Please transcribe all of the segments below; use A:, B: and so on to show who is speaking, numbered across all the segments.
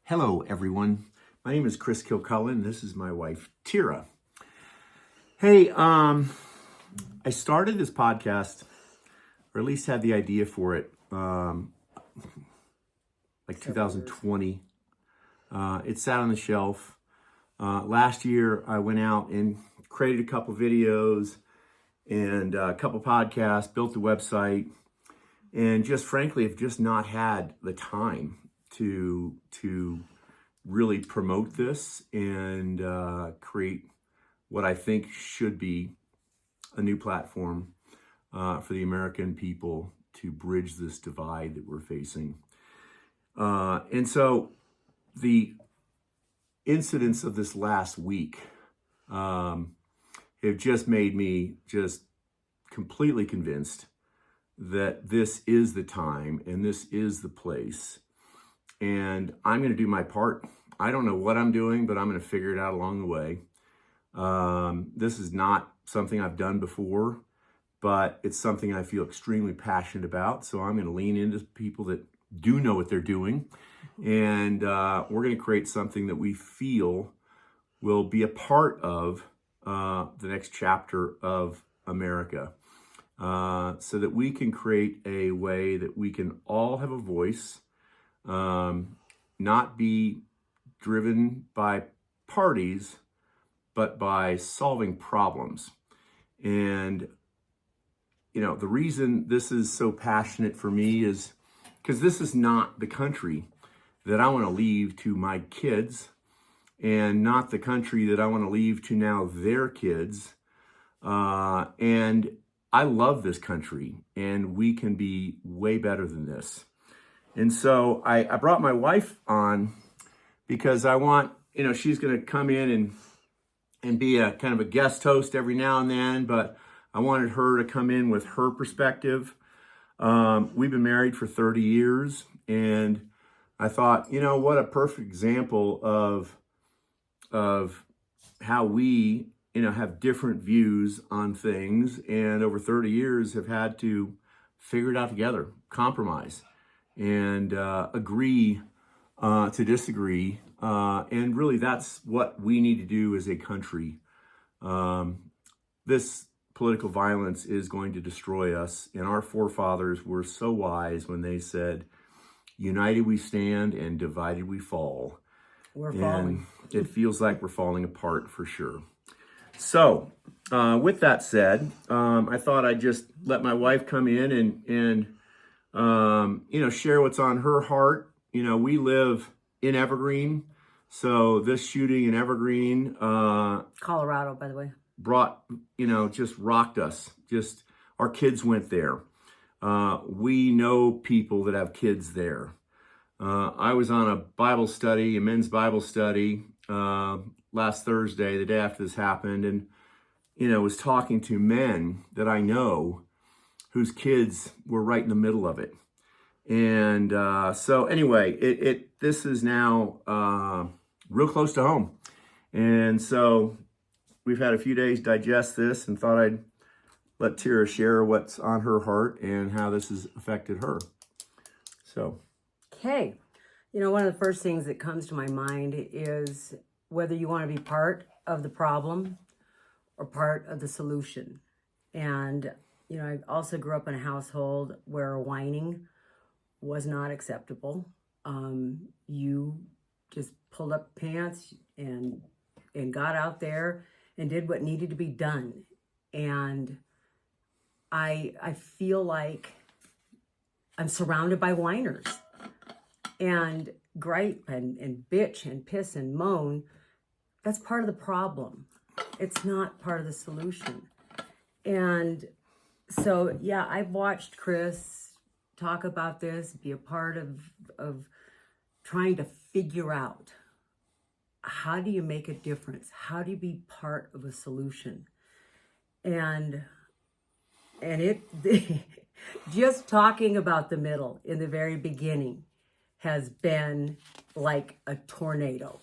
A: Hello, everyone. My name is Chris Kilcullen. This is my wife, Tira. Hey, I started this podcast, or at least had the idea for it, like 2020. It sat on the shelf. Last year, I went out and created a couple videos and a couple podcasts, built the website, and just frankly, have just not had the time to really promote this and create what I think should be a new platform for the American people to bridge this divide that we're facing. And so the incidents of this last week have just made me just completely convinced that this is the time and this is the place. And I'm going to do my part. I don't know what I'm doing, but I'm going to figure it out along the way. This is not something I've done before, but it's something I feel extremely passionate about. So I'm going to lean into people that do know what they're doing. And we're going to create something that we feel will be a part of the next chapter of America. So that we can create a way that we can all have a voice, not be driven by parties, but by solving problems. And, you know, the reason this is so passionate for me is because this is not the country that I want to leave to my kids, and not the country that I want to leave to now their kids. And I love this country, and we can be way better than this. And so I brought my wife on because I want, she's going to come in and be a kind of a guest host every now and then, but I wanted her to come in with her perspective. We've been married for 30 years, and I thought, what a perfect example of how we have different views on things, and over 30 years have had to figure it out together, compromise, and agree to disagree. And really, that's what we need to do as a country. This political violence is going to destroy us, and our forefathers were so wise when they said, "United we stand, and divided we fall."
B: We're falling.
A: And it feels like we're falling apart for sure. So, with that said, I thought I'd just let my wife come in and share what's on her heart. We live in Evergreen, so this shooting in Evergreen,
B: Colorado, by the way,
A: just rocked us. Just our kids went there. We know people that have kids there. I was on a men's Bible study, last Thursday, the day after this happened, and, was talking to men that I know whose kids were right in the middle of it. And so anyway, this is now real close to home. And so we've had a few days digest this, and thought I'd let Tira share what's on her heart and how this has affected her. So.
B: Okay. One of the first things that comes to my mind is whether you want to be part of the problem or part of the solution. And, I also grew up in a household where whining was not acceptable. You just pulled up pants and got out there and did what needed to be done. And I feel like I'm surrounded by whiners. And gripe and bitch and piss and moan, that's part of the problem. It's not part of the solution. And so, yeah, I've watched Chris talk about this, be a part of trying to figure out, how do you make a difference? How do you be part of a solution? And it just talking about the middle in the very beginning has been like a tornado.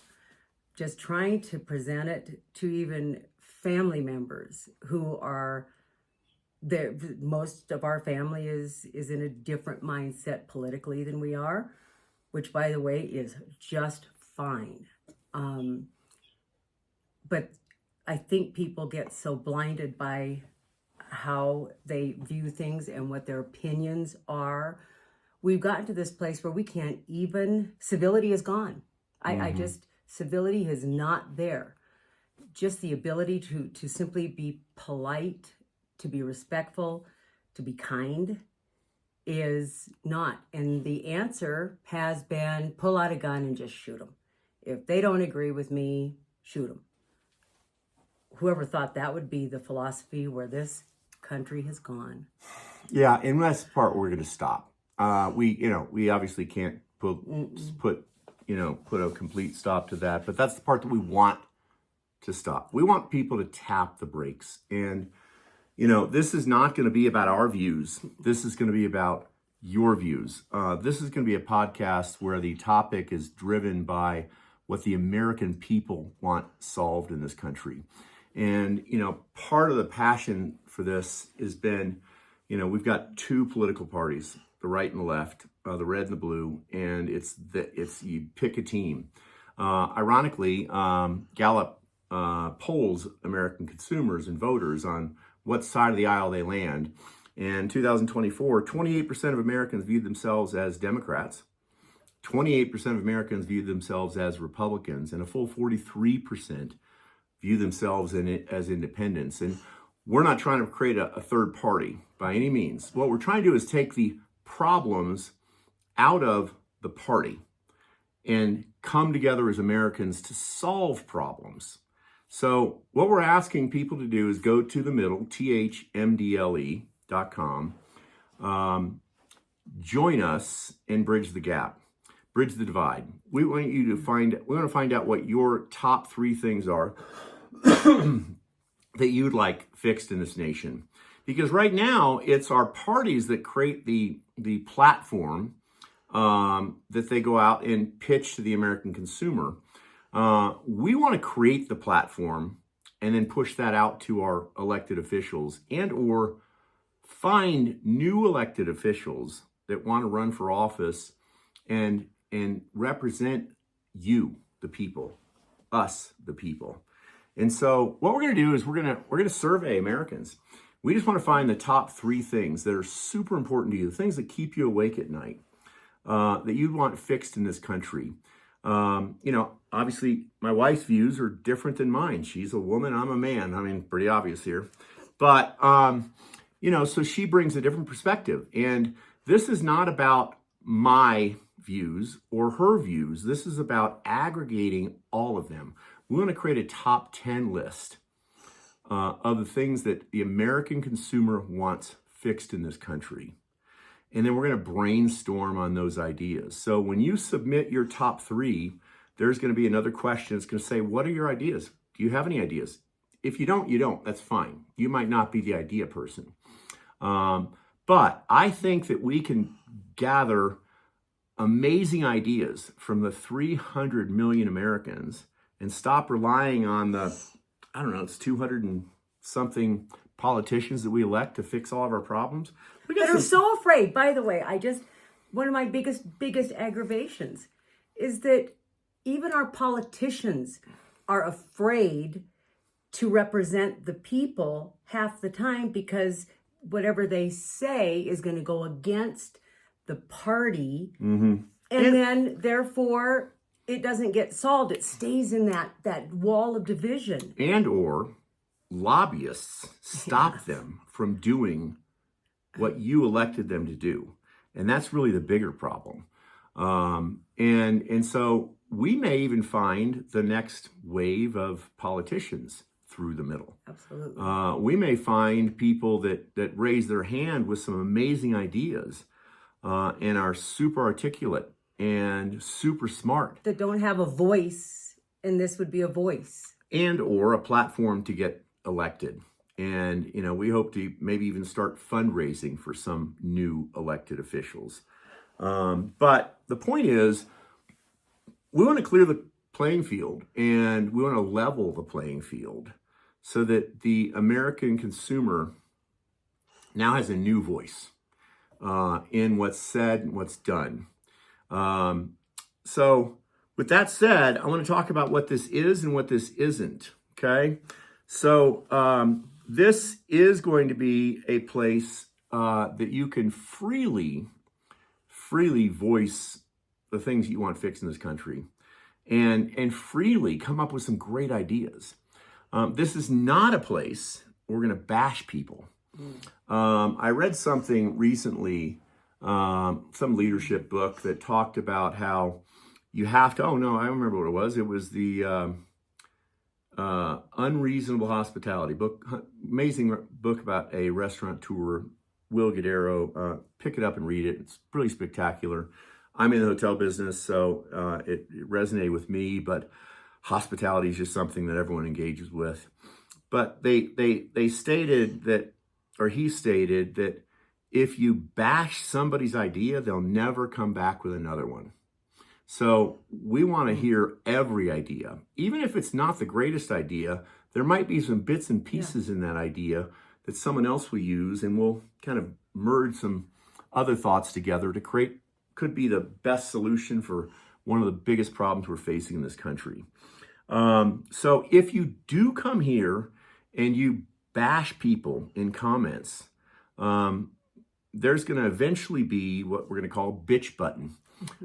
B: Just trying to present it to even family members who are there. Most of our family is in a different mindset politically than we are. which, by the way, is just fine. But I think people get so blinded by how they view things and what their opinions are. We've gotten to this place where we can't even, civility is gone. Civility is not there. Just the ability to simply be polite, to be respectful, to be kind is not. And the answer has been pull out a gun and just shoot them. If they don't agree with me, shoot them. Whoever thought that would be the philosophy where this country has gone.
A: Yeah, and that's the part where we're going to stop. We obviously can't put a complete stop to that, but that's the part that we want to stop. We want people to tap the brakes. And, this is not going to be about our views. This is going to be about your views. This is going to be a podcast where the topic is driven by what the American people want solved in this country. And, part of the passion for this has been, we've got two political parties, the right and the left, the red and the blue, and it's you pick a team. Ironically, Gallup polls American consumers and voters on what side of the aisle they land. In 2024, 28% of Americans viewed themselves as Democrats, 28% of Americans viewed themselves as Republicans, and a full 43% view themselves as independents. And we're not trying to create a third party by any means. What we're trying to do is take the problems out of the party and come together as Americans to solve problems. So what we're asking people to do is go to the middle, thmdle.com, join us and bridge the gap, bridge the divide. We want to find out what your top 3 things are that you'd like fixed in this nation. Because right now, it's our parties that create the platform that they go out and pitch to the American consumer. We want to create the platform and then push that out to our elected officials and or find new elected officials that want to run for office and represent you, the people, us, the people. And so what we're going to do is we're going to survey Americans. We just want to find the top 3 things that are super important to you, the things that keep you awake at night, that you'd want fixed in this country. Obviously my wife's views are different than mine. She's a woman, I'm a man. I mean, pretty obvious here. But, so she brings a different perspective. And this is not about my views or her views. This is about aggregating all of them. We want to create a top 10 list of the things that the American consumer wants fixed in this country. And then we're going to brainstorm on those ideas. So when you submit your top 3, there's going to be another question. It's going to say, what are your ideas? Do you have any ideas? If you don't, you don't. That's fine. You might not be the idea person. But I think that we can gather amazing ideas from the 300 million Americans and stop relying on it's 200 and something politicians that we elect to fix all of our problems.
B: They're so afraid. By the way, one of my biggest aggravations is that even our politicians are afraid to represent the people half the time because whatever they say is going to go against the party. Mm-hmm. And then therefore it doesn't get solved. It stays in that wall of division.
A: And or lobbyists stop them from doing what you elected them to do. And that's really the bigger problem. And so we may even find the next wave of politicians through the middle.
B: Absolutely.
A: We may find people that raise their hand with some amazing ideas and are super articulate and super smart.
B: That don't have a voice, and this would be a voice.
A: And or a platform to get elected. And, we hope to maybe even start fundraising for some new elected officials. But the point is, we want to clear the playing field and we want to level the playing field so that the American consumer now has a new voice in what's said and what's done. So with that said, I want to talk about what this is and what this isn't. Okay. So this is going to be a place that you can freely voice the things that you want fixed in this country, and freely come up with some great ideas. This is not a place where we're going to bash people. I read something recently, some leadership book that talked about how you have to, oh no, I remember what it was. It was the Unreasonable Hospitality book, amazing book about a restaurateur, Will Guidero. Pick it up and read it. It's really spectacular. I'm in the hotel business, so it resonated with me, but hospitality is just something that everyone engages with. But they stated that, or he stated that if you bash somebody's idea, they'll never come back with another one. So we want to hear every idea. Even if it's not the greatest idea, there might be some bits and pieces in that idea that someone else will use, and we'll kind of merge some other thoughts together to create, could be the best solution for one of the biggest problems we're facing in this country. So if you do come here and you bash people in comments, there's going to eventually be what we're going to call a bitch button,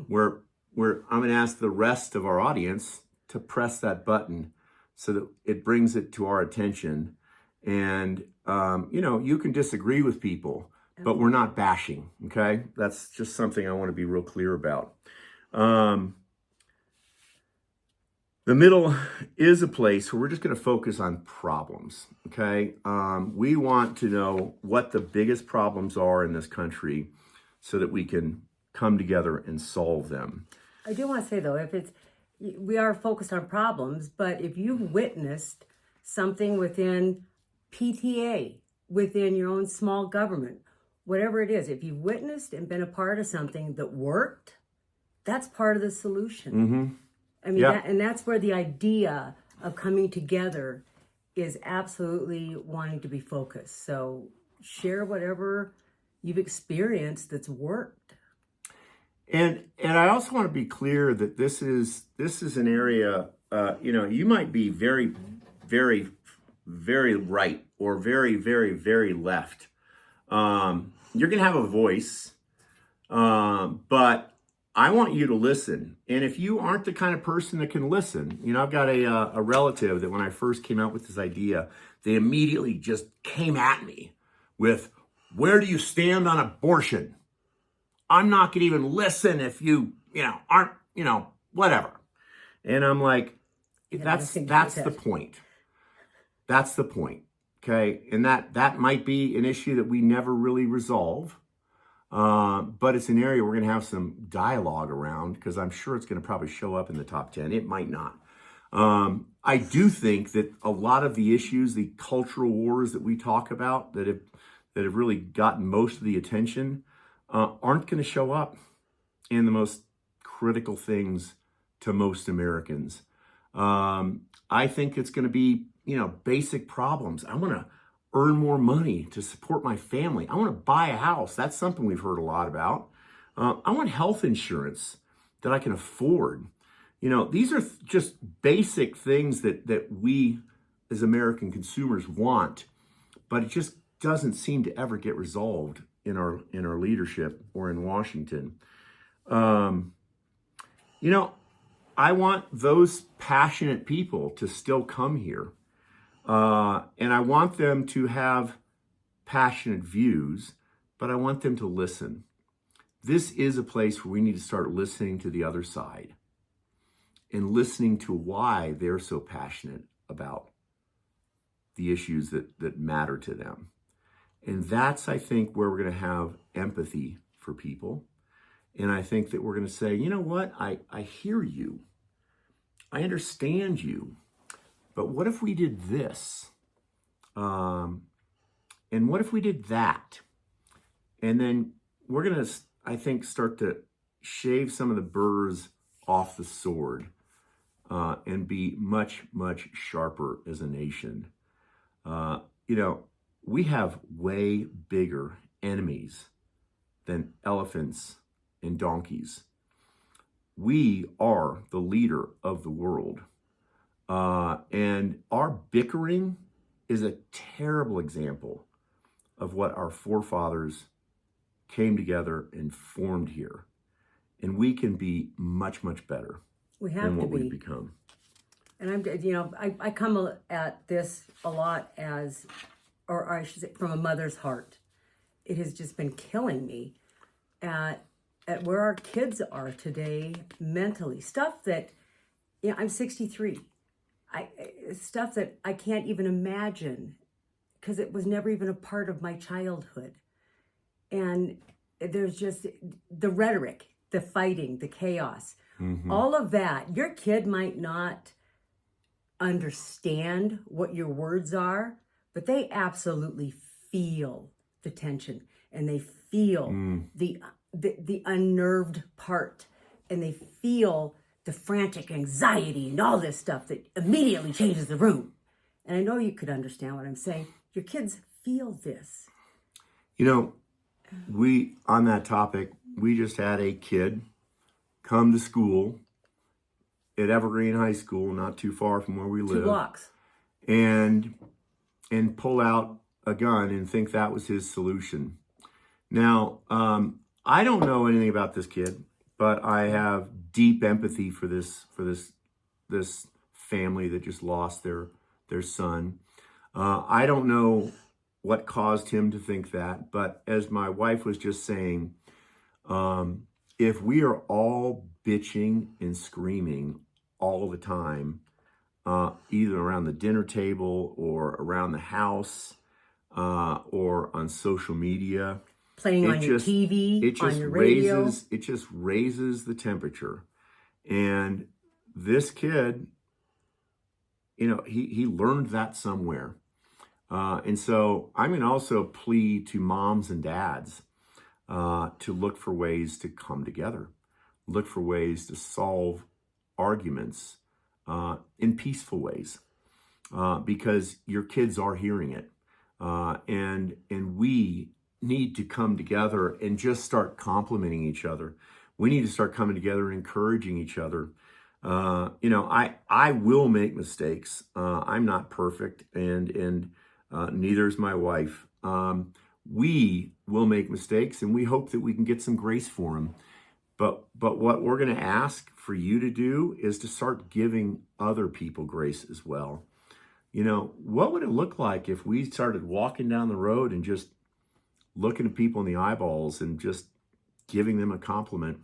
A: where I'm going to ask the rest of our audience to press that button so that it brings it to our attention. And, you can disagree with people, but we're not bashing, okay? That's just something I want to be real clear about. The middle is a place where we're just going to focus on problems, okay? We want to know what the biggest problems are in this country so that we can come together and solve them.
B: I do want to say, though, we are focused on problems, but if you've witnessed something within PTA, within your own small government, whatever it is, if you've witnessed and been a part of something that worked, that's part of the solution.
A: Mm-hmm.
B: I mean, that's where the idea of coming together is absolutely wanting to be focused. So share whatever you've experienced that's worked.
A: And I also want to be clear that this is an area, you might be very, very, very right or very, very, very left. You're going to have a voice, but I want you to listen. And if you aren't the kind of person that can listen, I've got a relative that when I first came out with this idea, they immediately just came at me with, where do you stand on abortion? I'm not going to even listen if you, aren't, whatever. And I'm like, that's the point. That's the point. Okay. And that might be an issue that we never really resolve. But it's an area we're going to have some dialogue around, because I'm sure it's going to probably show up in the top 10. It might not. I do think that a lot of the issues, the cultural wars that we talk about that have really gotten most of the attention, aren't going to show up in the most critical things to most Americans. I think it's going to be, basic problems. I want to earn more money to support my family. I want to buy a house. That's something we've heard a lot about. I want health insurance that I can afford. These are just basic things that we as American consumers want, but it just doesn't seem to ever get resolved in our leadership or in Washington. I want those passionate people to still come here. And I want them to have passionate views, but I want them to listen. This is a place where we need to start listening to the other side and listening to why they're so passionate about the issues that matter to them. And that's, I think, where we're going to have empathy for people. And I think that we're going to say, you know what? I hear you. I understand you. But what if we did this? And what if we did that? And then we're going to, I think, start to shave some of the burrs off the sword and be much, much sharper as a nation. We have way bigger enemies than elephants and donkeys. we are the leader of the world. And our bickering is a terrible example of what our forefathers came together and formed here. And we can be much, much better than what we've become.
B: And I come at this a lot as, or I should say, from a mother's heart. It has just been killing me at where our kids are today mentally. Stuff that, I'm 63. Stuff that I can't even imagine because it was never even a part of my childhood. And there's just the rhetoric, the fighting, the chaos, all of that. Your kid might not understand what your words are, but they absolutely feel the tension, and they feel the unnerved part, and they feel the frantic anxiety and all this stuff that immediately changes the room. And I know you could understand what I'm saying. Your kids feel this.
A: On that topic, we just had a kid come to school at Evergreen High School, not too far from where we live.
B: 2 blocks.
A: And pull out a gun and think that was his solution. Now, I don't know anything about this kid, but I have deep empathy for this family that just lost their son. I don't know what caused him to think that, but as my wife was just saying, if we are all bitching and screaming all the time, either around the dinner table or around the house, or on social media,
B: playing on your TV, on your radio.
A: It just raises the temperature. And this kid, he learned that somewhere. And so I'm going to also plead to moms and dads to look for ways to come together, look for ways to solve arguments in peaceful ways, because your kids are hearing it. And we need to come together and just start complimenting each other. We need to start coming together and encouraging each other. I will make mistakes. I'm not perfect, and neither is my wife. We will make mistakes, and we hope that we can get some grace for them. But what we're going to ask for you to do is to start giving other people grace as well. What would it look like if we started walking down the road and just looking at people in the eyeballs and just giving them a compliment?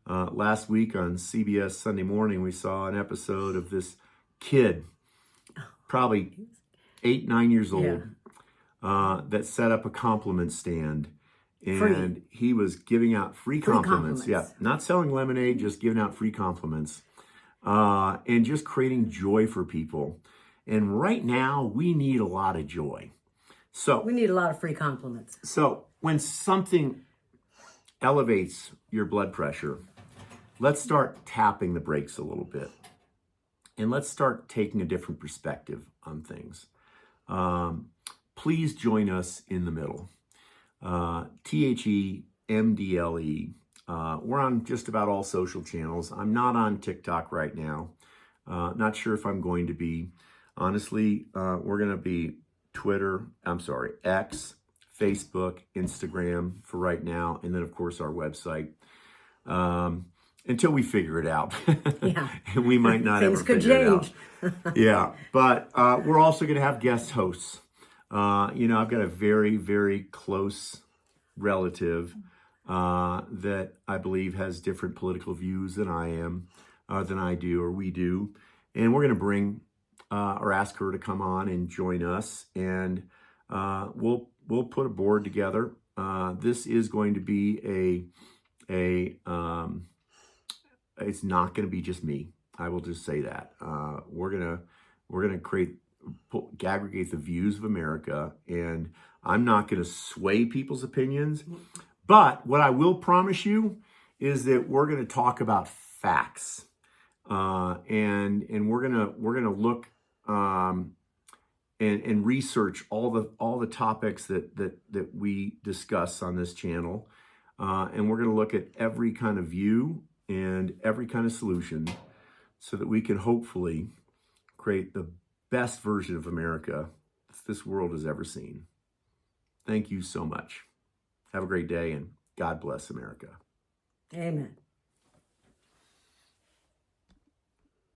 A: Last week on CBS Sunday Morning, we saw an episode of this kid, probably 8, 9 years old, that set up a compliment stand. And he was giving out free compliments. Yeah, not selling lemonade, just giving out free compliments. And just creating joy for people. And right now, we need a lot of joy. So
B: we need a lot of free compliments.
A: So when something elevates your blood pressure, let's start tapping the brakes a little bit. And let's start taking a different perspective on things. Please join us in the middle. THE MDLE. We're on just about all social channels. I'm not on TikTok right now. Not sure if I'm going to be. Honestly, we're going to be X, Facebook, Instagram for right now, and then of course our website. Until we figure it out.
B: Yeah.
A: And we might not
B: Things
A: ever
B: could
A: figure
B: change.
A: it out. Yeah. But we're also going to have guest hosts. I've got a very, very close relative that I believe has different political views than I do, or we do. And we're going to bring or ask her to come on and join us, and we'll put a board together. This is going to be it's not going to be just me. I will just say that. We're gonna aggregate the views of America, and I'm not going to sway people's opinions. But what I will promise you is that we're going to talk about facts, and we're gonna look and research all the topics that we discuss on this channel, and we're going to look at every kind of view and every kind of solution so that we can hopefully create the best version of America that this world has ever seen. Thank you so much. Have a great day, and God bless America.
B: Amen.